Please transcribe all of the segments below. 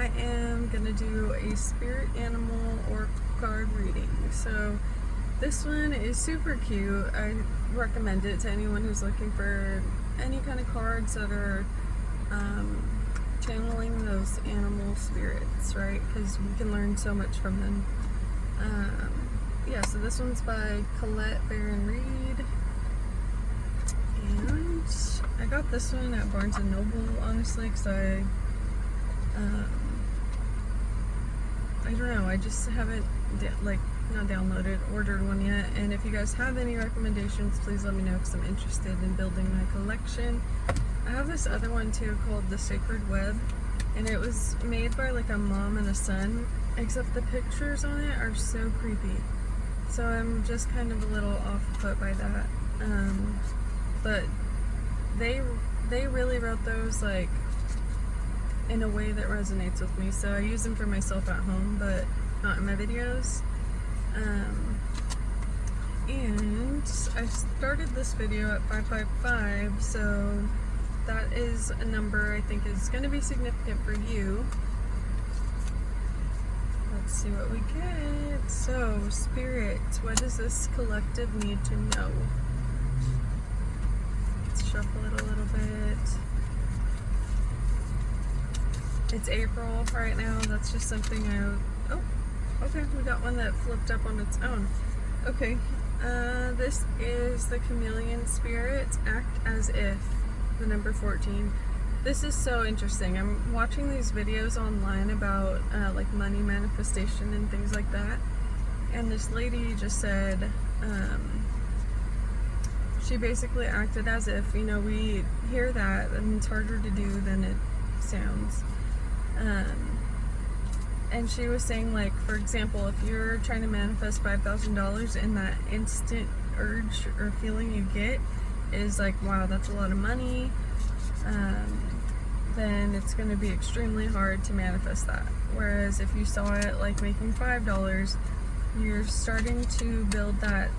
I am gonna do a spirit animal or card reading. So this one is super cute. I recommend it to anyone who's looking for any kind of cards that are channeling those animal spirits, right? Because we can learn so much from them. Yeah, so this one's by Colette Baron Reed. And I got this one at Barnes & Noble, honestly, because I don't know, I just haven't, not downloaded, ordered one yet. And if you guys have any recommendations, please let me know, because I'm interested in building my collection. I have this other one too called The Sacred Web, and it was made by like a mom and a son, except the pictures on it are so creepy. So I'm just kind of a little off put by that. But they really wrote those like in a way that resonates with me. So I use them for myself at home, but not in my videos. And I started this video at 555, so that is a number I think is going to be significant for you. Let's see what we get. So, Spirit, what does this collective need to know? Let's shuffle it a little bit. It's April right now. That's just something oh, okay, we got one that flipped up on its own. Okay, this is the Chameleon Spirit, Act As If, the number 14. This is so interesting. I'm watching these videos online about like money manifestation and things like that, and this lady just said she basically acted as if, you know, we hear that and it's harder to do than it sounds. And she was saying, like, for example, if you're trying to manifest $5,000 and that instant urge or feeling you get is like, wow, that's a lot of money, then it's going to be extremely hard to manifest that. Whereas if you saw it like making $5, you're starting to build that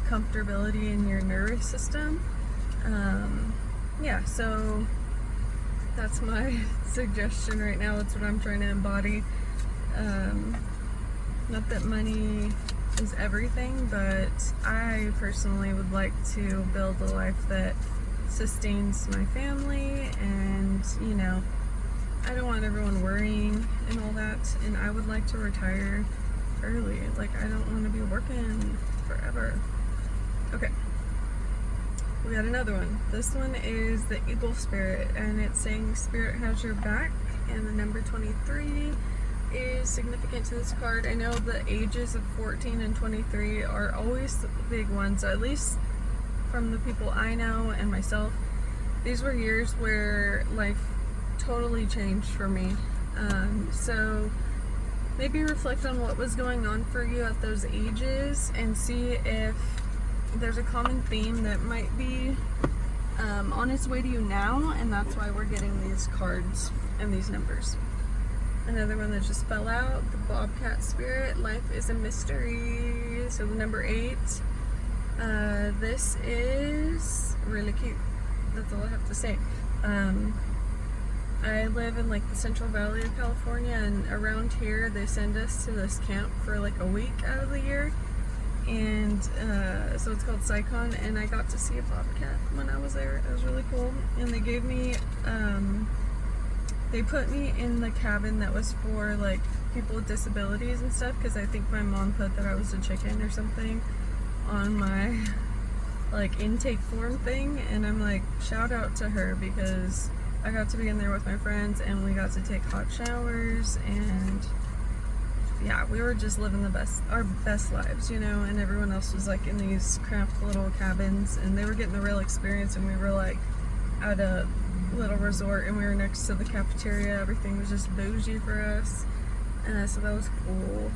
comfortability in your nervous system. Yeah, so that's my suggestion right now. That's what I'm trying to embody. Not that money is everything, but I personally would like to build a life that sustains my family, and you know, I don't want everyone worrying and all that, and I would like to retire early. Like, I don't want to be working forever. Okay, we got another one. This one is the Eagle Spirit, and it's saying Spirit has your back, and the number 23 is significant to this card. I know the ages of 14 and 23 are always the big ones, at least from the people I know and myself. These were years where life totally changed for me. So maybe reflect on what was going on for you at those ages and see if there's a common theme that might be on its way to you now, and that's why we're getting these cards and these numbers. Another one that just fell out, the Bobcat Spirit, Life is a Mystery. So the number 8. This is really cute. That's all I have to say. I live in like the Central Valley of California, and around here they send us to this camp for like a week out of the year. And so it's called Psychon, and I got to see a bobcat when I was there. It was really cool. And they gave me they put me in the cabin that was for like people with disabilities and stuff, because I think my mom put that I was a chicken or something on my like intake form thing, and I'm like, shout out to her, because I got to be in there with my friends and we got to take hot showers, and yeah, we were just living our best lives, you know, and everyone else was like in these cramped little cabins, and they were getting the real experience, and we were like at a little resort, and we were next to the cafeteria. Everything was just bougie for us, so that was cool.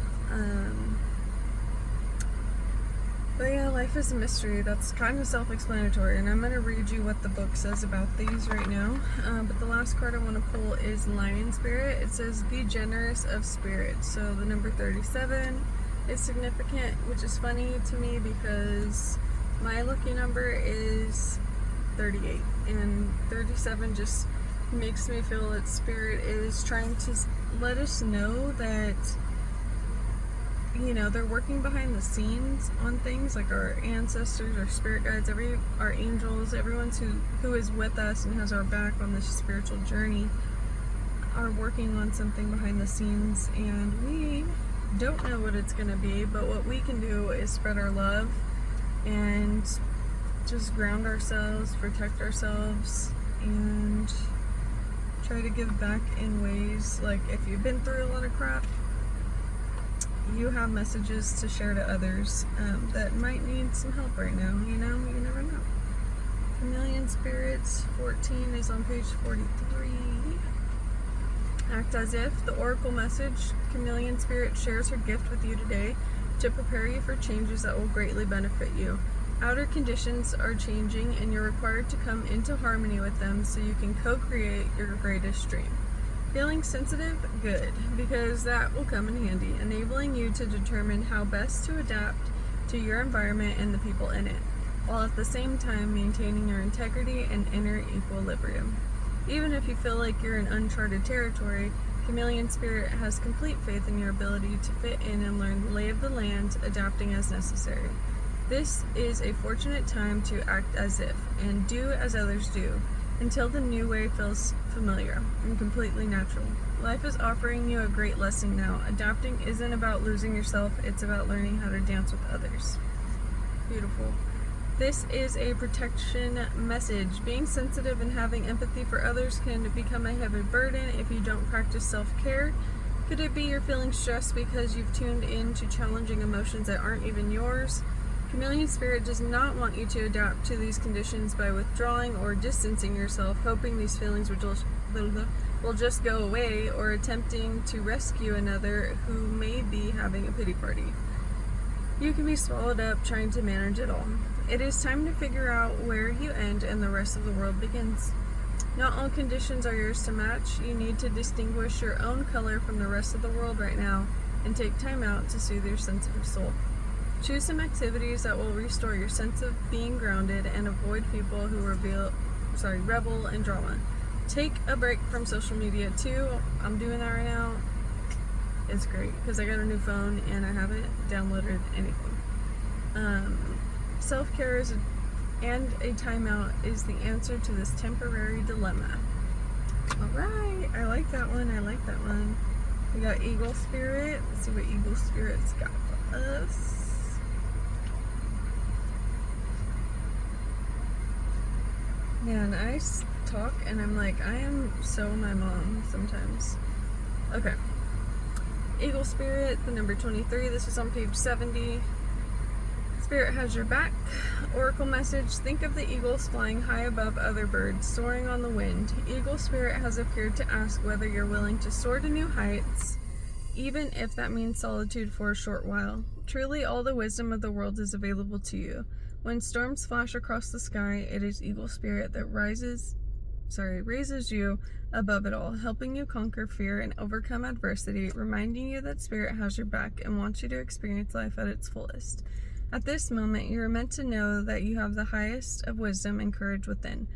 But yeah, life is a mystery. That's kind of self-explanatory, and I'm going to read you what the book says about these right now. But the last card I want to pull is Lion Spirit. It says, be generous of spirit. So the number 37 is significant, which is funny to me because my lucky number is 38, and 37 just makes me feel that Spirit is trying to let us know that, you know, they're working behind the scenes on things, like our ancestors, our spirit guides, our angels, everyone who is with us and has our back on this spiritual journey are working on something behind the scenes, and we don't know what it's going to be, but what we can do is spread our love and just ground ourselves, protect ourselves, and try to give back in ways, like if you've been through a lot of crap, you have messages to share to others that might need some help right now. You know, you never know. Chameleon Spirits 14 is on page 43. Act as if. The Oracle message. Chameleon Spirit shares her gift with you today to prepare you for changes that will greatly benefit you. Outer conditions are changing and you're required to come into harmony with them so you can co-create your greatest dream. Feeling sensitive? Good, because that will come in handy, enabling you to determine how best to adapt to your environment and the people in it, while at the same time maintaining your integrity and inner equilibrium. Even if you feel like you're in uncharted territory, Chameleon Spirit has complete faith in your ability to fit in and learn the lay of the land, adapting as necessary. This is a fortunate time to act as if, and do as others do, until the new way feels familiar and completely natural. Life is offering you a great lesson now. Adapting isn't about losing yourself, it's about learning how to dance with others. Beautiful. This is a protection message. Being sensitive and having empathy for others can become a heavy burden if you don't practice self-care. Could it be you're feeling stressed because you've tuned in to challenging emotions that aren't even yours? Chameleon Spirit does not want you to adapt to these conditions by withdrawing or distancing yourself, hoping these feelings will just go away, or attempting to rescue another who may be having a pity party. You can be swallowed up trying to manage it all. It is time to figure out where you end and the rest of the world begins. Not all conditions are yours to match. You need to distinguish your own color from the rest of the world right now and take time out to soothe your sensitive soul. Choose some activities that will restore your sense of being grounded and avoid people who revel in drama. Take a break from social media too. I'm doing that right now. It's great because I got a new phone and I haven't downloaded anything. Self-care and a timeout is the answer to this temporary dilemma. Alright, I like that one. We got Eagle Spirit. Let's see what Eagle Spirit's got for us. Man, I talk and I'm like, I am so my mom sometimes. Okay. Eagle Spirit, the number 23. This is on page 70. Spirit has your back. Oracle message. Think of the eagles flying high above other birds, soaring on the wind. Eagle Spirit has appeared to ask whether you're willing to soar to new heights, even if that means solitude for a short while. Truly, all the wisdom of the world is available to you. When storms flash across the sky, it is Eagle Spirit that raises you above it all, helping you conquer fear and overcome adversity, reminding you that Spirit has your back and wants you to experience life at its fullest. At this moment, you are meant to know that you have the highest of wisdom and courage within,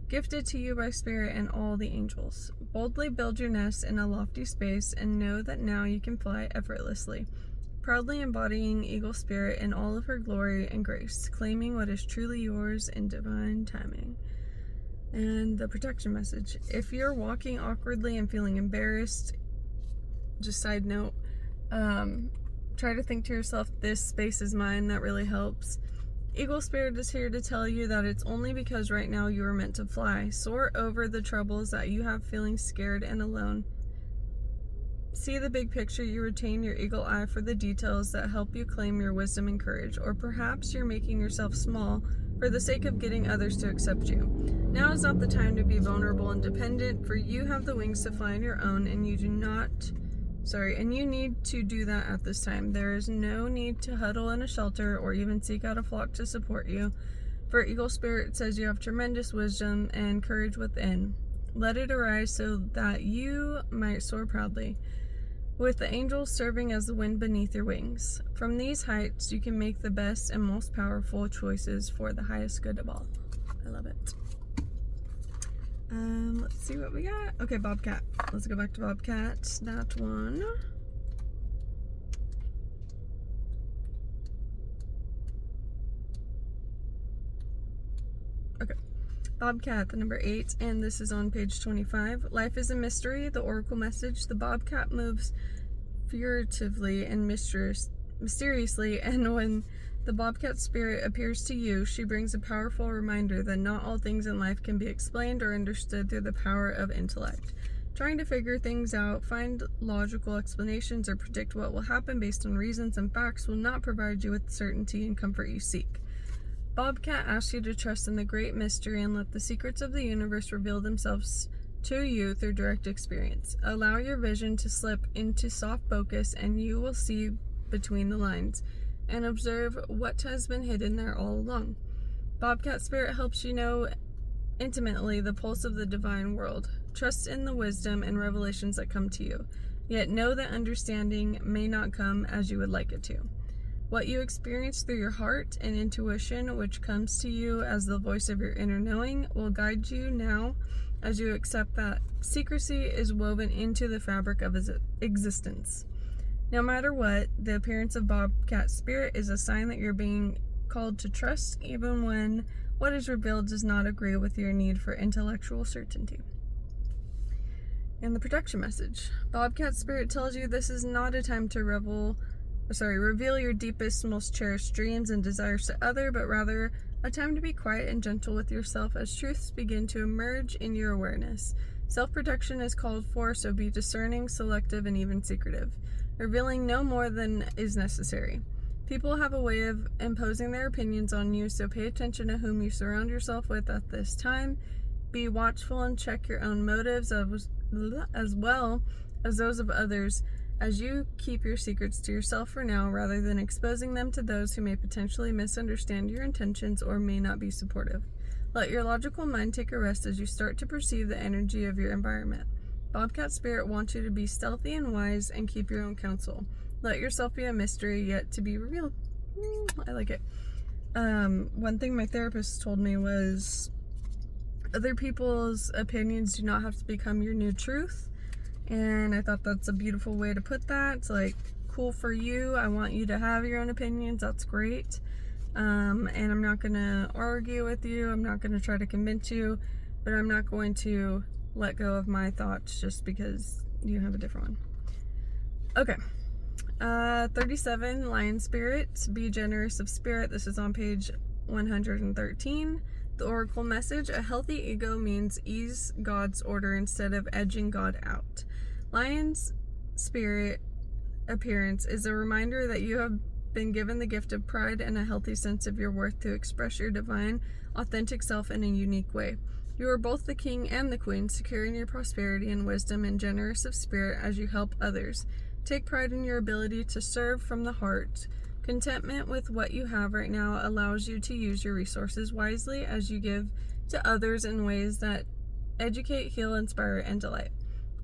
gifted to you by Spirit and all the angels. Boldly build your nest in a lofty space and know that now you can fly effortlessly, proudly embodying Eagle Spirit in all of her glory and grace, claiming what is truly yours in divine timing. And the protection message. If you're walking awkwardly and feeling embarrassed, just side note, try to think to yourself, this space is mine. That really helps. Eagle Spirit is here to tell you that it's only because right now you are meant to fly. Soar over the troubles that you have, feeling scared and alone. See the big picture. You retain your eagle eye for the details that help you claim your wisdom and courage. Or perhaps you're making yourself small for the sake of getting others to accept you. Now is not the time to be vulnerable and dependent, for you have the wings to fly on your own, and you need to do that at this time. There is no need to huddle in a shelter or even seek out a flock to support you, for Eagle Spirit says you have tremendous wisdom and courage within. Let it arise so that you might soar proudly, with the angels serving as the wind beneath your wings. From these heights, you can make the best and most powerful choices for the highest good of all. I love it. Let's see what we got. Okay, Bobcat. Let's go back to Bobcat. That one. Okay. Bobcat, the number 8, and this is on page 25. Life is a mystery, the oracle message. The Bobcat moves furtively and mysteriously, and when the Bobcat spirit appears to you, she brings a powerful reminder that not all things in life can be explained or understood through the power of intellect. Trying to figure things out, find logical explanations, or predict what will happen based on reasons and facts will not provide you with the certainty and comfort you seek. Bobcat asks you to trust in the great mystery and let the secrets of the universe reveal themselves to you through direct experience. Allow your vision to slip into soft focus and you will see between the lines and observe what has been hidden there all along. Bobcat Spirit helps you know intimately the pulse of the divine world. Trust in the wisdom and revelations that come to you, yet know that understanding may not come as you would like it to. What you experience through your heart and intuition, which comes to you as the voice of your inner knowing, will guide you now as you accept that secrecy is woven into the fabric of existence. No matter what, the appearance of Bobcat Spirit is a sign that you're being called to trust, even when what is revealed does not agree with your need for intellectual certainty. And the protection message. Bobcat Spirit tells you this is not a time to reveal your deepest, most cherished dreams and desires to others, but rather a time to be quiet and gentle with yourself as truths begin to emerge in your awareness. Self-protection is called for, so be discerning, selective, and even secretive, revealing no more than is necessary. People have a way of imposing their opinions on you, so pay attention to whom you surround yourself with at this time. Be watchful and check your own motives as well as those of others, as you keep your secrets to yourself for now rather than exposing them to those who may potentially misunderstand your intentions or may not be supportive. Let your logical mind take a rest as you start to perceive the energy of your environment. Bobcat Spirit wants you to be stealthy and wise and keep your own counsel. Let yourself be a mystery yet to be revealed. I like it. One thing my therapist told me was other people's opinions do not have to become your new truth. And I thought that's a beautiful way to put that. It's like, cool for you. I want you to have your own opinions. That's great. And I'm not going to argue with you. I'm not going to try to convince you. But I'm not going to let go of my thoughts just because you have a different one. Okay. 37, Lion Spirit. Be generous of spirit. This is on page 113. The Oracle message. A healthy ego means ease God's order instead of edging God out. Lion's Spirit appearance is a reminder that you have been given the gift of pride and a healthy sense of your worth to express your divine, authentic self in a unique way. You are both the king and the queen, secure in your prosperity and wisdom and generous of spirit as you help others. Take pride in your ability to serve from the heart. Contentment with what you have right now allows you to use your resources wisely as you give to others in ways that educate, heal, inspire, and delight.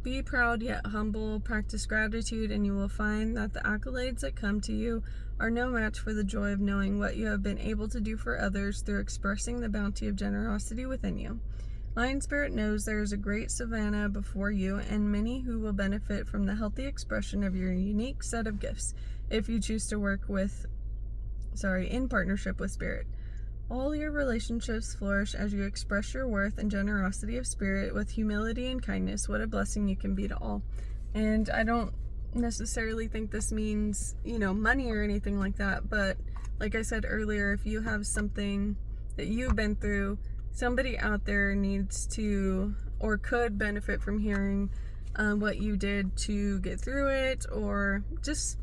Be proud yet humble, practice gratitude, and you will find that the accolades that come to you are no match for the joy of knowing what you have been able to do for others through expressing the bounty of generosity within you. Lion Spirit knows there is a great savannah before you and many who will benefit from the healthy expression of your unique set of gifts if you choose to work in partnership with Spirit. All your relationships flourish as you express your worth and generosity of spirit with humility and kindness. What a blessing you can be to all. And I don't necessarily think this means, money or anything like that, but like I said earlier, if you have something that you've been through, somebody out there needs to or could benefit from hearing what you did to get through it, or just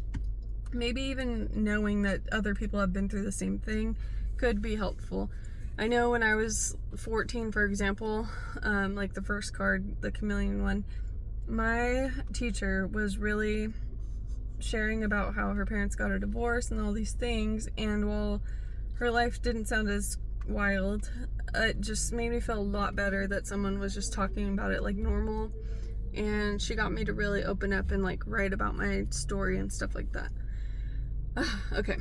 maybe even knowing that other people have been through the same thing could be helpful. I know when I was 14, for example, like the first card, the chameleon one, my teacher was really sharing about how her parents got a divorce and all these things, and while her life didn't sound as wild, it just made me feel a lot better that someone was just talking about it like normal, and she got me to really open up and like write about my story and stuff like that. Okay.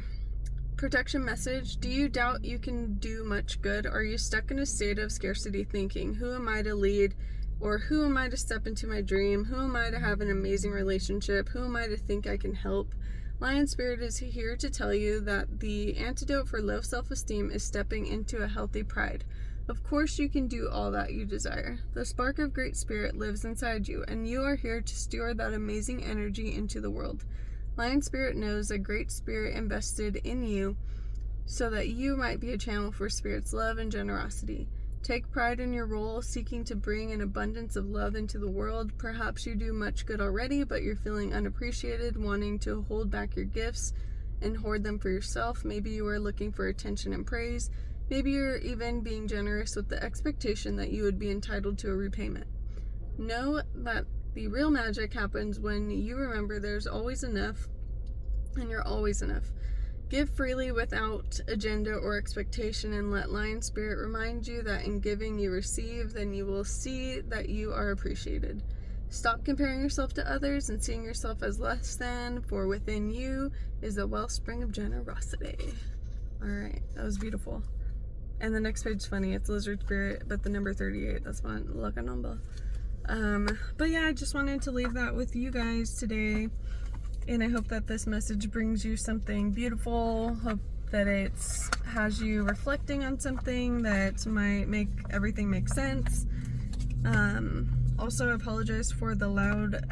Protection message. Do you doubt you can do much good? Are you stuck in a state of scarcity thinking? Who am I to lead? Or who am I to step into my dream? Who am I to have an amazing relationship? Who am I to think I can help? Lion Spirit is here to tell you that the antidote for low self-esteem is stepping into a healthy pride. Of course you can do all that you desire. The spark of Great Spirit lives inside you, and you are here to steward that amazing energy into the world. Lion Spirit knows a Great Spirit invested in you so that you might be a channel for Spirit's love and generosity. Take pride in your role, seeking to bring an abundance of love into the world. Perhaps you do much good already, but you're feeling unappreciated, wanting to hold back your gifts and hoard them for yourself. Maybe you are looking for attention and praise. Maybe you're even being generous with the expectation that you would be entitled to a repayment. Know that the real magic happens when you remember there's always enough and you're always enough. Give freely without agenda or expectation, and let Lion Spirit remind you that in giving you receive, then you will see that you are appreciated. Stop comparing yourself to others and seeing yourself as less than, for within you is a wellspring of generosity. Alright, that was beautiful. And the next page's funny. It's Lizard Spirit, but the number 38. That's my lucky number. But yeah, I just wanted to leave that with you guys today. And I hope that this message brings you something beautiful. Hope that it has you reflecting on something that might make everything make sense. Also, I apologize for the loud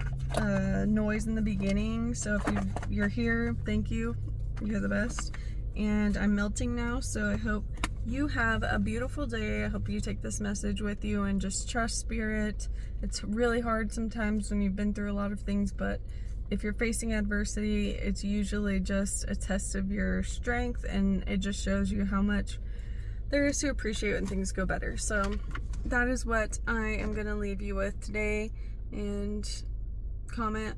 noise in the beginning. So if you're here, thank you. You're the best. And I'm melting now, so I hope you have a beautiful day. I hope you take this message with you and just trust Spirit. It's really hard sometimes when you've been through a lot of things, but if you're facing adversity, it's usually just a test of your strength, and it just shows you how much there is to appreciate when things go better. So that is what I am going to leave you with today. And comment,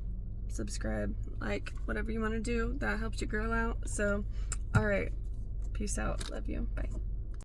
subscribe, like, whatever you want to do that helps you grow out. So, all right. Peace out. Love you. Bye.